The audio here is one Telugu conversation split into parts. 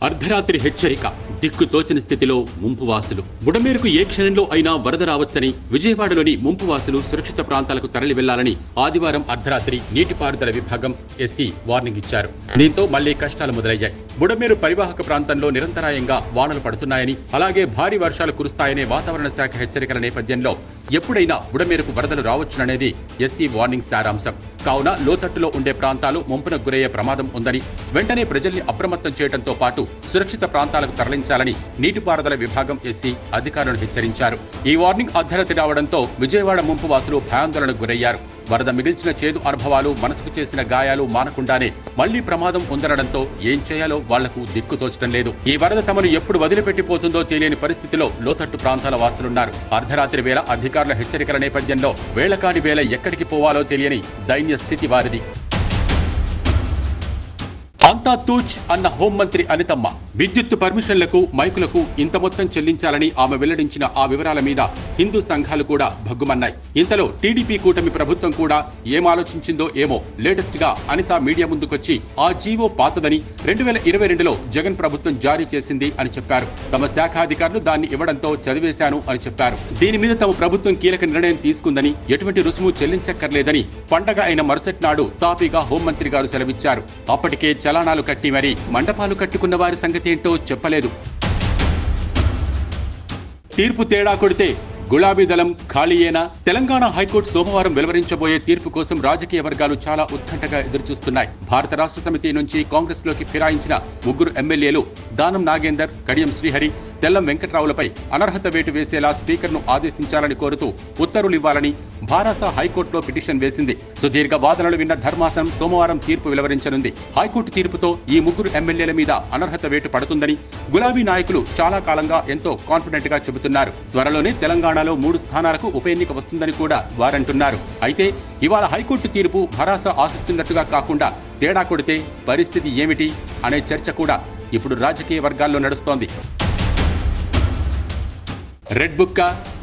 అర్ధరాత్రి హెచ్చరిక, దిక్కుతోచని స్థితిలో ముంపువాసులు. బుడమేరుకు ఏ క్షణంలో అయినా వరద రావచ్చని విజయవాడలోని ముంపువాసులు సురక్షిత ప్రాంతాలకు తరలి వెళ్లాలని ఆదివారం అర్ధరాత్రి నీటిపారుదల విభాగం ఎస్సీ వార్నింగ్ ఇచ్చారు. దీంతో మళ్లీ కష్టాలు మొదలయ్యాయి. బుడమేరు పరివాహక ప్రాంతంలో నిరంతరాయంగా వానలు పడుతున్నాయని, అలాగే భారీ వర్షాలు కురుస్తాయనే వాతావరణ శాఖ హెచ్చరికల నేపథ్యంలో ఎప్పుడైనా బుడమేరుకు వరదలు రావచ్చుననేది ఎస్సీ వార్నింగ్ సారాంశం. కావున లోతట్టులో ఉండే ప్రాంతాలు ముంపునకు గురయ్యే ప్రమాదం ఉందని వెంటనే ప్రజల్ని అప్రమత్తం చేయడంతో పాటు సురక్షిత ప్రాంతాలకు తరలించాలని నీటిపారుదల విభాగం ఎస్సీ అధికారులను హెచ్చరించారు. ఈ వార్నింగ్ అర్ధరాత్రి రావడంతో విజయవాడ ముంపు వాసులు భయాందోళనకు గురయ్యారు. వరద మిగిల్చిన చేదు అనుభవాలు, మనసుకు చేసిన గాయాలు మానకుండానే మళ్లీ ప్రమాదం ఉందనడంతో ఏం చేయాలో వాళ్లకు దిక్కు తోచడం లేదు. ఈ వరద తమను ఎప్పుడు వదిలిపెట్టిపోతుందో తెలియని పరిస్థితిలో లోతట్టు ప్రాంతాల వాసులున్నారు. అర్ధరాత్రి వేళ అధికారుల హెచ్చరికల నేపథ్యంలో వేళకాని వేళ ఎక్కడికి పోవాలో తెలియని దైన్య స్థితి వారిది. అంతా తూచ్ అన్న హోంమంత్రి అనితమ్మ విద్యుత్తు పర్మిషన్లకు, మైకులకు ఇంత మొత్తం చెల్లించాలని ఆమె వెల్లడించిన ఆ వివరాల మీద హిందూ సంఘాలు కూడా భగ్గుమన్నాయి. ఇంతలో టీడీపీ కూటమి ప్రభుత్వం కూడా ఏం ఆలోచించిందో ఏమో లేటెస్ట్ గా అనిత మీడియా ముందుకొచ్చి ఆ జీవో పాతదని 2022లో జగన్ ప్రభుత్వం జారీ చేసింది అని చెప్పారు. తమ శాఖ అధికారులు దాన్ని ఇవ్వడంతో చదివేశాను అని చెప్పారు. దీని మీద తమ ప్రభుత్వం కీలక నిర్ణయం తీసుకుందని, ఎటువంటి రుసుము చెల్లించక్కర్లేదని పండగ అయిన మరుసటి నాడు తాపీగా హోంమంత్రి గారు సెలవిచ్చారు. అప్పటికే చలానాలు కట్టి మరీ మండపాలు కట్టుకున్న వారి సంగతి ఏంటో చెప్పలేదు. తీర్పు తేడా కొడితే గులాబీ దళం ఖాళీయేనా? తెలంగాణ హైకోర్టు సోమవారం వెలువరించబోయే తీర్పు కోసం రాజకీయ వర్గాలు చాలా ఉత్కంఠగా ఎదురుచూస్తున్నాయి. భారత రాష్ట్ర సమితి నుంచి కాంగ్రెస్ లోకి ఫిరాయించిన 3 ఎమ్మెల్యేలు దానం నాగేందర్, కడియం శ్రీహరి, తెల్లం వెంకట్రావులపై అనర్హత వేటు వేసేలా స్పీకర్ను ఆదేశించాలని కోరుతూ ఉత్తర్వులు ఇవ్వాలని భారత హైకోర్టులో పిటిషన్ వేసింది. సుదీర్ఘ వాదనలు విన్న ధర్మాసనం సోమవారం తీర్పు వెలువరించనుంది. హైకోర్టు తీర్పుతో ఈ 3 ఎమ్మెల్యేల మీద అనర్హత వేటు పడుతుందని గులాబీ నాయకులు చాలా కాలంగా ఎంతో కాన్ఫిడెంట్ గా చెబుతున్నారు. త్వరలోనే తెలంగాణలో 3 స్థానాలకు ఉప ఎన్నిక వస్తుందని కూడా వారంటున్నారు. అయితే ఇవాళ హైకోర్టు తీర్పు భరాసా ఆశిస్తున్నట్టుగా కాకుండా తేడా కొడితే పరిస్థితి ఏమిటి అనే చర్చ కూడా ఇప్పుడు రాజకీయ వర్గాల్లో నడుస్తోంది. రెడ్ బుక్క,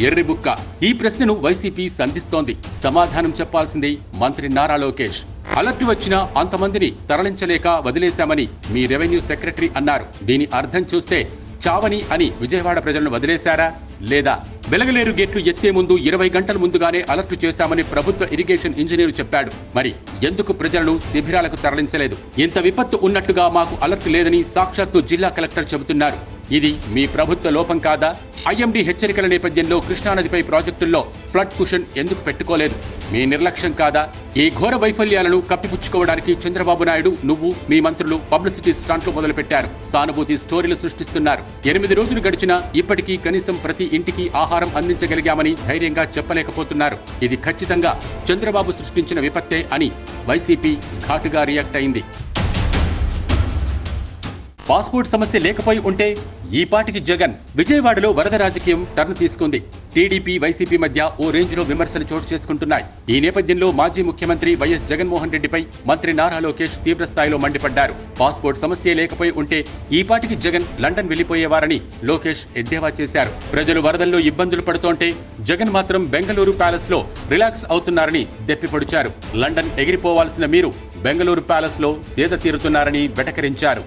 ఎర్రి బుక్క, ఈ ప్రశ్నను వైసీపీ సంధిస్తోంది. సమాధానం చెప్పాల్సింది మంత్రి నారా లోకేష్. అలర్ట్ వచ్చినా అంతమందిని తరలించలేక వదిలేశామని మీ రెవెన్యూ సెక్రటరీ అన్నారు. దీని అర్థం చూస్తే చావని అని విజయవాడ ప్రజలను వదిలేశారా లేదా? వెలగలేరు గేట్లు ఎత్తే ముందు 20 గంటల ముందుగానే అలర్ట్ చేశామని ప్రభుత్వ ఇరిగేషన్ ఇంజనీరు చెప్పాడు. మరి ఎందుకు ప్రజలను శిబిరాలకు తరలించలేదు? ఇంత విపత్తు ఉన్నట్టుగా మాకు అలర్ట్ లేదని సాక్షాత్తు జిల్లా కలెక్టర్ చెబుతున్నారు. ఇది మీ ప్రభుత్వ లోపం కాదా? ఐఎండీ హెచ్చరికల నేపథ్యంలో కృష్ణానదిపై ప్రాజెక్టుల్లో ఫ్లడ్ కుషన్ ఎందుకు పెట్టుకోలేదు? మీ నిర్లక్ష్యం కాదా? ఈ ఘోర వైఫల్యాలను కప్పిపుచ్చుకోవడానికి చంద్రబాబు నాయుడు, నువ్వు, మీ మంత్రులు పబ్లిసిటీ స్టంట్లు మొదలుపెట్టారు. సానుభూతి స్టోరీలు సృష్టిస్తున్నారు. 8 రోజులు గడిచినా ఇప్పటికీ కనీసం ప్రతి ఇంటికి ఆహారం అందించగలిగామని ధైర్యంగా చెప్పలేకపోతున్నారు. ఇది ఖచ్చితంగా చంద్రబాబు సృష్టించిన విపత్తే అని వైసీపీ ఘాటుగా రియాక్ట్ అయింది. పాస్పోర్ట్ సమస్య లేకపోయి ఉంటే ఈ పాటికి జగన్. విజయవాడలో వరద రాజకీయం టర్న్ తీసుకుంది. టీడీపీ, వైసీపీ మధ్య ఓ రేంజ్ లో విమర్శలు చోటు చేసుకుంటున్నాయి. ఈ నేపథ్యంలో మాజీ ముఖ్యమంత్రి వైఎస్ జగన్మోహన్ రెడ్డిపై మంత్రి నారా లోకేష్ తీవ్ర స్థాయిలో మండిపడ్డారు. పాస్పోర్ట్ సమస్య లేకపోయి ఉంటే ఈ పాటికి జగన్ లండన్ వెళ్లిపోయేవారని లోకేష్ ఎద్దేవా చేశారు. ప్రజలు వరదల్లో ఇబ్బందులు పడుతోంటే జగన్ మాత్రం బెంగళూరు ప్యాలెస్ లో రిలాక్స్ అవుతున్నారని దెప్పిపొడిచారు. లండన్ ఎగిరిపోవాల్సిన మీరు బెంగళూరు ప్యాలెస్ లో సేద తీరుతున్నారని వెటకరించారు.